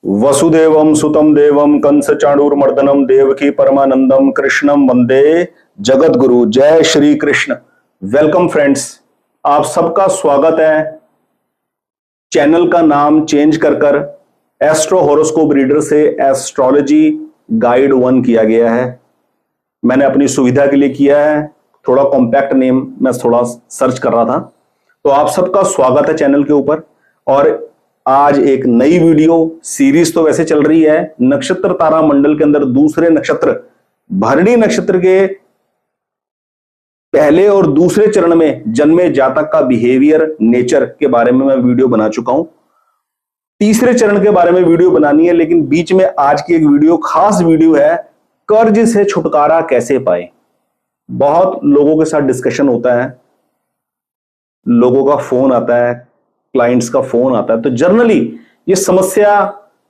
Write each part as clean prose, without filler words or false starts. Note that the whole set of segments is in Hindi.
वसुदेवम सुतम देवम कंस चाणूरमर्दनम देवकी परमानंदम कृष्णम वंदे जगत गुरु। जय श्री कृष्ण। वेलकम फ्रेंड्स, आप सबका स्वागत है। चैनल का नाम चेंज कर एस्ट्रो होरोस्कोप रीडर से एस्ट्रोलॉजी गाइड 1 किया गया है। मैंने अपनी सुविधा के लिए किया है, थोड़ा कॉम्पैक्ट नेम मैं थोड़ा सर्च कर रहा था। तो आप सबका स्वागत है चैनल के ऊपर। और आज एक नई वीडियो सीरीज तो वैसे चल रही है, नक्षत्र तारा मंडल के अंदर दूसरे नक्षत्र भरणी नक्षत्र के पहले और दूसरे चरण में जन्मे जातक का बिहेवियर नेचर के बारे में मैं वीडियो बना चुका हूं। तीसरे चरण के बारे में वीडियो बनानी है, लेकिन बीच में आज की एक वीडियो खास वीडियो है, कर्ज से छुटकारा कैसे पाए। बहुत लोगों के साथ डिस्कशन होता है, लोगों का फोन आता है, क्लाइंट्स का फोन आता है, तो जनरली ये समस्या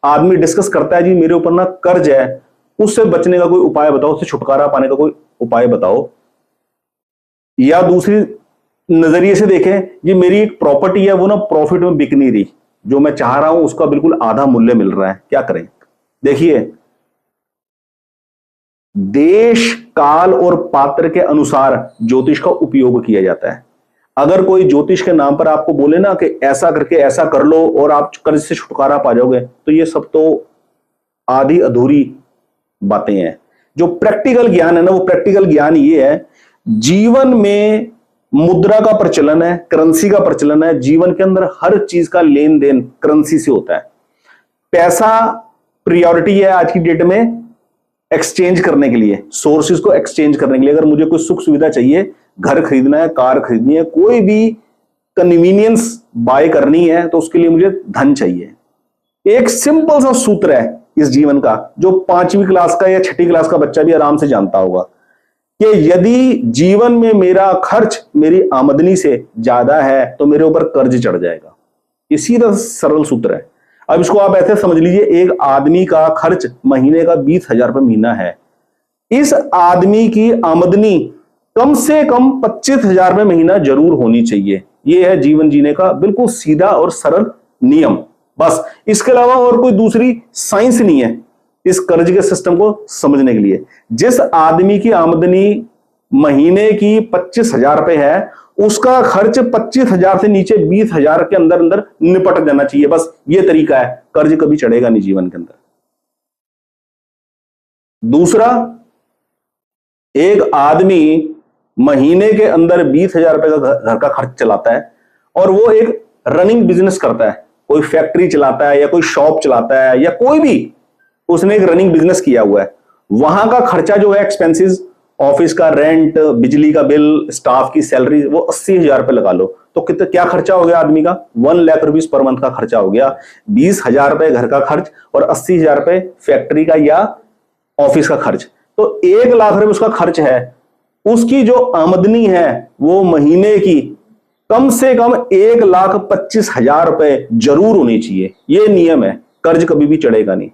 आदमी डिस्कस करता है, जी मेरे ऊपर ना कर्ज है, उससे बचने का कोई उपाय बताओ, उससे छुटकारा पाने का कोई उपाय बताओ। या दूसरी नजरिए से देखें, जी मेरी एक प्रॉपर्टी है, वो ना प्रॉफिट में बिक नहीं रही, जो मैं चाह रहा हूं उसका बिल्कुल आधा मूल्य मिल रहा है, क्या करें। देखिए, देश काल और पात्र के अनुसार ज्योतिष का उपयोग किया जाता है। अगर कोई ज्योतिष के नाम पर आपको बोले ना कि ऐसा करके ऐसा कर लो और आप कर्ज से छुटकारा पा जाओगे, तो ये सब तो आधी अधूरी बातें हैं। जो प्रैक्टिकल ज्ञान है ना, वो प्रैक्टिकल ज्ञान ये है, जीवन में मुद्रा का प्रचलन है, करेंसी का प्रचलन है। जीवन के अंदर हर चीज का लेन देन करेंसी से होता है। पैसा प्रायोरिटी है आज की डेट में एक्सचेंज करने के लिए, सोर्सेज को एक्सचेंज करने के लिए। अगर मुझे कोई सुख सुविधा चाहिए, घर खरीदना है, कार खरीदनी है, कोई भी कन्वीनियंस बाय करनी है, तो उसके लिए मुझे धन चाहिए। एक सिंपल सा सूत्र है इस जीवन का, जो 5वीं क्लास का या 6ठी क्लास का बच्चा भी आराम से जानता होगा, कि यदि जीवन में मेरा खर्च मेरी आमदनी से ज्यादा है तो मेरे ऊपर कर्ज चढ़ जाएगा। इसी तरह सरल सूत्र है। अब इसको आप ऐसे समझ लीजिए, एक आदमी का खर्च महीने का 20,000 रुपये महीना है। इस आदमी की आमदनी कम से कम 25,000 रुपये महीना जरूर होनी चाहिए। यह है जीवन जीने का बिल्कुल सीधा और सरल नियम। बस इसके अलावा और कोई दूसरी साइंस नहीं है इस कर्ज के सिस्टम को समझने के लिए। जिस आदमी की आमदनी महीने की 25,000 रुपये है, उसका खर्च 25,000 से नीचे 20,000 के अंदर अंदर निपट जाना चाहिए। बस ये तरीका है, कर्ज कभी चढ़ेगा नहीं जीवन के अंदर। दूसरा, एक आदमी महीने के अंदर 20,000 रुपए का घर का खर्च चलाता है और वो एक रनिंग बिजनेस करता है, कोई फैक्ट्री चलाता है या कोई शॉप चलाता है या कोई भी उसने एक रनिंग बिजनेस किया हुआ है, वहां का खर्चा जो है एक्सपेंसेस, ऑफिस का रेंट, बिजली का बिल, स्टाफ की सैलरी, वो 80,000 रुपए लगा लो, तो कितना क्या खर्चा हो गया आदमी का? 1 लाख रुपीज पर मंथ का खर्चा हो गया। 20,000 रुपए घर का खर्च और 80,000 रुपए फैक्ट्री का या ऑफिस का खर्च, तो 1 लाख रुपए उसका खर्च है। उसकी जो आमदनी है वो महीने की कम से कम 1,25,000 रुपए जरूर होनी चाहिए। ये नियम है, कर्ज कभी भी चढ़ेगा नहीं।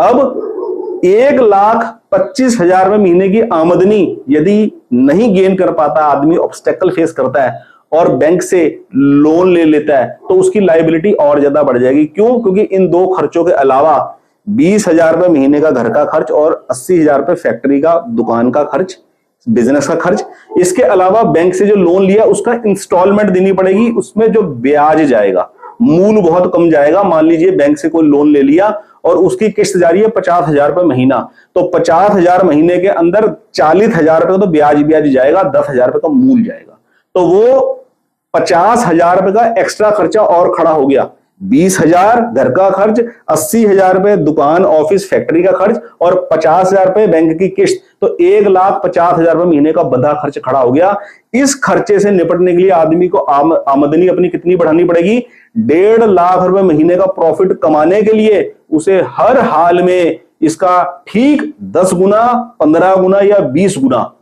अब 1,25,000 रुपए महीने की आमदनी यदि नहीं गेन कर पाता आदमी, ऑब्स्टेकल फेस करता है और बैंक से लोन ले लेता है, तो उसकी लायबिलिटी और ज्यादा बढ़ जाएगी। क्यों? क्योंकि इन दो खर्चों के अलावा 20,000 रुपए महीने का घर का खर्च और 80,000 रुपए फैक्ट्री का, दुकान का खर्च, बिजनेस का खर्च, इसके अलावा बैंक से जो लोन लिया उसका इंस्टॉलमेंट देनी पड़ेगी। उसमें जो ब्याज जाएगा, मूल बहुत कम जाएगा। मान लीजिए बैंक से कोई लोन ले लिया और उसकी किस्त जा रही है 50,000 रुपए महीना, तो 50,000 महीने के अंदर 40,000 रुपए तो ब्याज जाएगा, 10,000 रुपए का मूल जाएगा, तो वो 50,000 रुपए का एक्स्ट्रा खर्चा और खड़ा हो गया। 20,000 घर का खर्च, 80,000 रुपए दुकान, ऑफिस, फैक्ट्री का खर्च और 50,000 रुपए बैंक की किस्त, तो 1,50,000 रुपए महीने का बंधा खर्च खड़ा हो गया। इस खर्चे से निपटने के लिए आदमी को आमदनी अपनी कितनी बढ़ानी पड़ेगी? 1.5 लाख रुपए महीने का प्रॉफिट कमाने के लिए उसे हर हाल में इसका ठीक 10 गुना, 15 गुना या 20 गुना,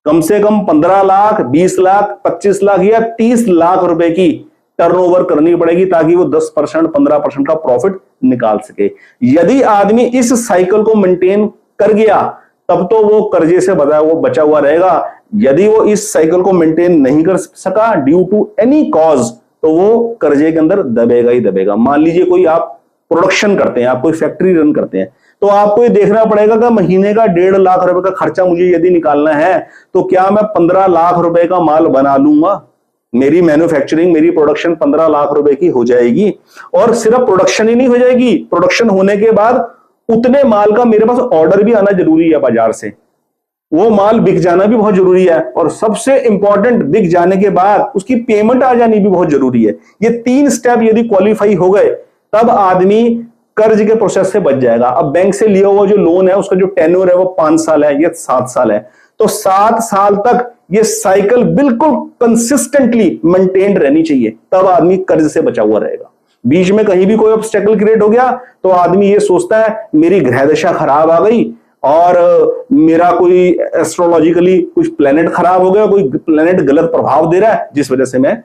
कम से कम 15 लाख, 20 लाख, 25 लाख या 30 लाख रुपए की टर्नओवर करनी पड़ेगी, ताकि वो 10%, 15% का प्रॉफिट निकाल सके। यदि आदमी इस साइकिल को मेंटेन कर गया, तब तो वो कर्जे से बचा हुआ रहेगा। यदि वो इस साइकिल को मेंटेन नहीं कर सका ड्यू टू एनी कॉज, तो वो कर्जे के अंदर दबेगा ही दबेगा। मान लीजिए कोई आप प्रोडक्शन करते हैं, आप कोई फैक्ट्री रन करते हैं, तो आपको ये देखना पड़ेगा कि महीने का 1.5 लाख रुपए का खर्चा मुझे यदि निकालना है तो क्या मैं 15 लाख रुपए का माल बना लूंगा? मेरी मैन्युफैक्चरिंग, मेरी प्रोडक्शन 15 लाख रुपए की हो जाएगी। और सिर्फ प्रोडक्शन ही नहीं हो जाएगी, प्रोडक्शन होने के बाद उतने माल का मेरे पास ऑर्डर भी आना जरूरी है बाजार से, वो माल बिक जाना भी बहुत जरूरी है, और सबसे इंपॉर्टेंट बिक जाने के बाद उसकी पेमेंट आ जानी भी बहुत जरूरी है। ये 3 स्टेप यदि क्वालिफाई हो गए तब आदमी कर्ज के प्रोसेस से बच जाएगा। अब बैंक से लिया हुआ जो लोन है उसका जो टेन्योर है वो 5 साल है या 7 साल है, तो 7 साल तक ये साइकिल बिल्कुल कंसिस्टेंटली मेंटेन रहनी चाहिए, तब आदमी कर्ज से बचा हुआ रहेगा। बीच में कहीं भी कोई ऑब्स्टेकल क्रिएट हो गया तो आदमी ये सोचता है मेरी ग्रह दशा खराब आ गई और मेरा कोई एस्ट्रोलॉजिकली कुछ प्लेनेट खराब हो गया, कोई प्लेनेट गलत प्रभाव दे रहा है जिस वजह से मैं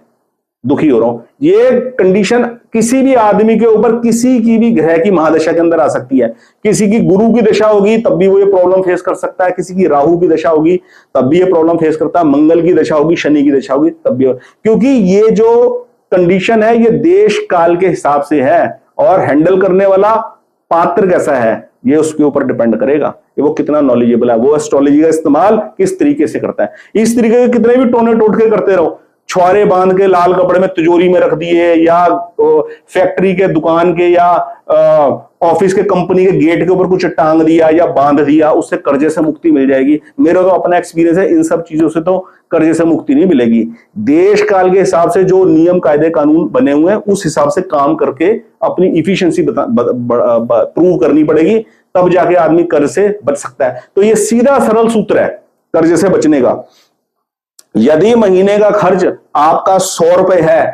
दुखी हो रहा हूं। ये कंडीशन किसी भी आदमी के ऊपर किसी की भी ग्रह की महादशा के अंदर आ सकती है। किसी की गुरु की दशा होगी तब भी वो ये प्रॉब्लम फेस कर सकता है, किसी की राहु की दशा होगी तब भी ये प्रॉब्लम फेस करता है, मंगल की दशा होगी, शनि की दशा होगी तब भी, क्योंकि ये जो कंडीशन है ये देश काल के हिसाब से है, और हैंडल करने वाला पात्र कैसा है ये उसके ऊपर डिपेंड करेगा कि वो कितना नॉलेजेबल है, वो एस्ट्रोलॉजी का इस्तेमाल किस तरीके से करता है। इस तरीके के कितने भी टोने टोटके करते रहो, छुआरे बांध के लाल कपड़े में तिजोरी में रख दिए, या फैक्ट्री के दुकान के या ऑफिस के कंपनी के गेट के ऊपर कुछ टांग दिया या बांध दिया, उससे कर्जे से मुक्ति मिल जाएगी। मेरा तो अपना एक्सपीरियंस है, इन सब चीजों से तो कर्जे से मुक्ति नहीं मिलेगी। देश काल के हिसाब से जो नियम कायदे कानून बने हुए हैं उस हिसाब से काम करके अपनी इफिशिएंसी प्रूव करनी पड़ेगी, तब जाके आदमी कर्ज से बच सकता है। तो ये सीधा सरल सूत्र है कर्ज से बचने का। यदि महीने का खर्च आपका 100 रुपए है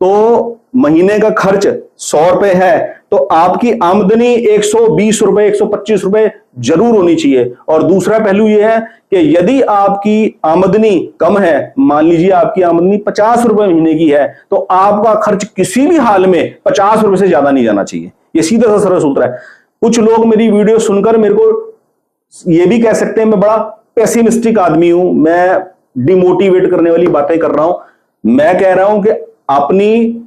तो महीने का खर्च 100 रुपए है तो आपकी आमदनी 120 रुपए 125 रुपए जरूर होनी चाहिए। और दूसरा पहलू यह है कि यदि आपकी आमदनी कम है, मान लीजिए आपकी आमदनी 50 रुपए महीने की है, तो आपका खर्च किसी भी हाल में 50 रुपए से ज्यादा नहीं जाना चाहिए। ये सीधा सा सरल सूत्र है। कुछ लोग मेरी वीडियो सुनकर मेरे को ये भी कह सकते हैं मैं बड़ा पेसिमिस्टिक आदमी हूं, मैं डिमोटिवेट करने वाली बातें कर रहा हूं। मैं कह रहा हूं कि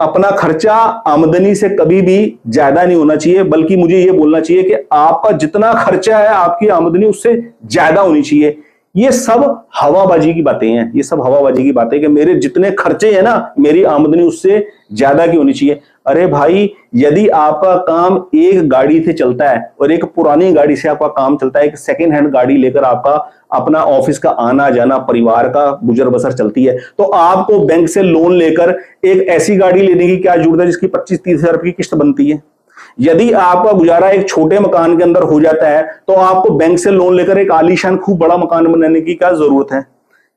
अपना खर्चा आमदनी से कभी भी ज्यादा नहीं होना चाहिए, बल्कि मुझे यह बोलना चाहिए कि आपका जितना खर्चा है आपकी आमदनी उससे ज्यादा होनी चाहिए। ये सब हवाबाजी की बातें हैं, ये सब हवाबाजी की बातें कि मेरे जितने खर्चे हैं ना मेरी आमदनी उससे ज्यादा की होनी चाहिए। अरे भाई, यदि आपका काम एक गाड़ी से चलता है और एक पुरानी गाड़ी से आपका काम चलता है, एक सेकेंड हैंड गाड़ी लेकर आपका अपना ऑफिस का आना जाना, परिवार का गुजर बसर चलती है, तो आपको बैंक से लोन लेकर एक ऐसी गाड़ी लेने की क्या जरूरत है जिसकी 25-30 हजार रुपए की किस्त बनती है। यदि आपका गुजारा एक छोटे मकान के अंदर हो जाता है तो आपको बैंक से लोन लेकर एक आलीशान खूब बड़ा मकान बनाने की क्या जरूरत है।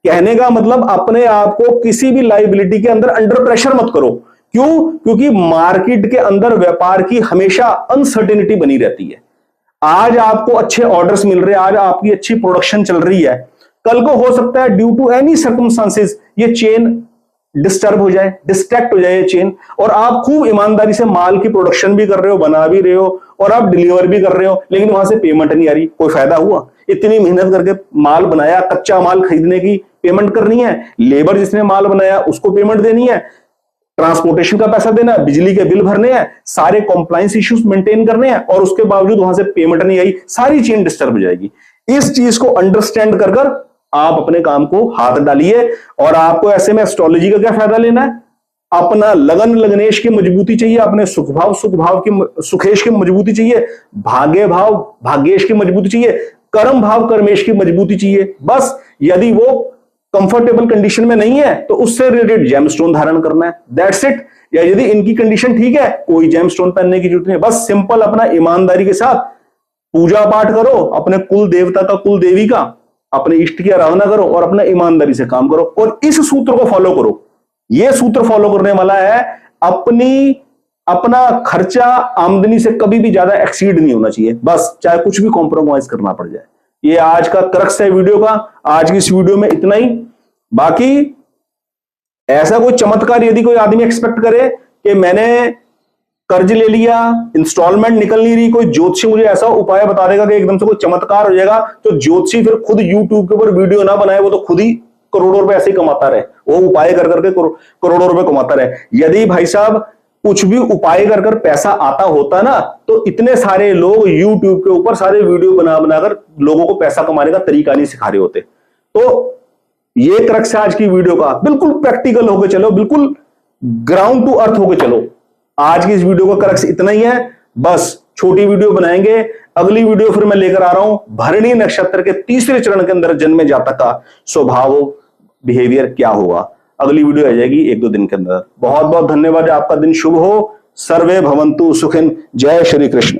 कहने का मतलब अपने आप को किसी भी लाइबिलिटी के अंदर अंडर प्रेशर मत करो। क्यों? क्योंकि मार्केट के अंदर व्यापार की हमेशा अनसर्टेनिटी बनी रहती है। आज आपको अच्छे ऑर्डर्स मिल रहे हैं, आज आपकी अच्छी प्रोडक्शन चल रही है, कल को हो सकता है ड्यू टू एनी सर्कमस्टांसेस ये चेन डिस्टर्ब हो जाए, डिस्ट्रैक्ट हो जाए ये चेन, और आप खूब ईमानदारी से माल की प्रोडक्शन भी कर रहे हो, बना भी रहे हो और आप डिलीवर भी कर रहे हो, लेकिन वहां से पेमेंट नहीं आ रही। कोई फायदा हुआ? इतनी मेहनत करके माल बनाया, कच्चा माल खरीदने की पेमेंट करनी है, लेबर जिसने माल बनाया उसको पेमेंट देनी है, ट्रांसपोर्टेशन का पैसा देना है, बिजली के बिल भरने हैं, सारे कॉम्प्लायंस इश्यूज मेंटेन करने हैं, और उसके बावजूद वहां से पेमेंट नहीं आई, सारी चेन डिस्टर्ब हो जाएगी। इस चीज को अंडरस्टैंड कर आप अपने काम को हाथ डालिए। और आपको ऐसे में एस्ट्रोलॉजी का क्या फायदा लेना है? अपना लगन लगनेश की मजबूती चाहिए, अपने सुख भाव की सुखेश की मजबूती चाहिए, भाग्य भाव भाग्येश की मजबूती चाहिए, कर्म भाव कर्मेश की मजबूती चाहिए। बस यदि वो कंफर्टेबल कंडीशन में नहीं है तो उससे रिलेटेड जेमस्टोन धारण करना है, दैट्स इट। या यदि इनकी कंडीशन ठीक है, कोई जेमस्टोन पहनने की जरूरत नहीं है, बस सिंपल अपना ईमानदारी के साथ पूजा पाठ करो, अपने कुल देवता का कुल देवी का, अपने इष्ट की आराधना करो और अपना ईमानदारी से काम करो, और इस सूत्र को फॉलो करो। यह सूत्र फॉलो करने वाला है अपना खर्चा आमदनी से कभी भी ज्यादा एक्सीड नहीं होना चाहिए, बस चाहे कुछ भी कॉम्प्रोमाइज करना पड़ जाए। ये आज का क्रक्स है वीडियो का। आज की इस वीडियो में इतना ही। बाकी ऐसा कोई चमत्कार यदि कोई आदमी एक्सपेक्ट करे कि मैंने कर्ज ले लिया, इंस्टॉलमेंट निकल नहीं रही, कोई ज्योतिषी मुझे ऐसा उपाय बता देगा कि एकदम से कोई चमत्कार हो जाएगा, तो ज्योतिषी फिर खुद यूट्यूब के ऊपर वीडियो ना बनाए, वो तो खुद ही करोड़ों रुपए ऐसे ही कमाता रहे, वो उपाय कर करके करोड़ों रुपए कमाता रहे। यदि भाई साहब कुछ भी उपाय कर कर पैसा आता होता ना, तो इतने सारे लोग YouTube के ऊपर सारे वीडियो बना बनाकर लोगों को पैसा कमाने का तरीका नहीं सिखा रहे होते। तो ये क्रक्स है आज की वीडियो का, बिल्कुल प्रैक्टिकल होके चलो, बिल्कुल ग्राउंड टू अर्थ होके चलो। आज की इस वीडियो का क्रक्स इतना ही है, बस छोटी वीडियो बनाएंगे। अगली वीडियो फिर मैं लेकर आ रहा हूं भरणी नक्षत्र के तीसरे चरण के अंदर जन्मे जातक का स्वभाव बिहेवियर क्या होगा। अगली वीडियो आ जाएगी 1-2 दिन के अंदर। बहुत बहुत धन्यवाद, आपका दिन शुभ हो। सर्वे भवन्तु सुखिन। जय श्री कृष्ण।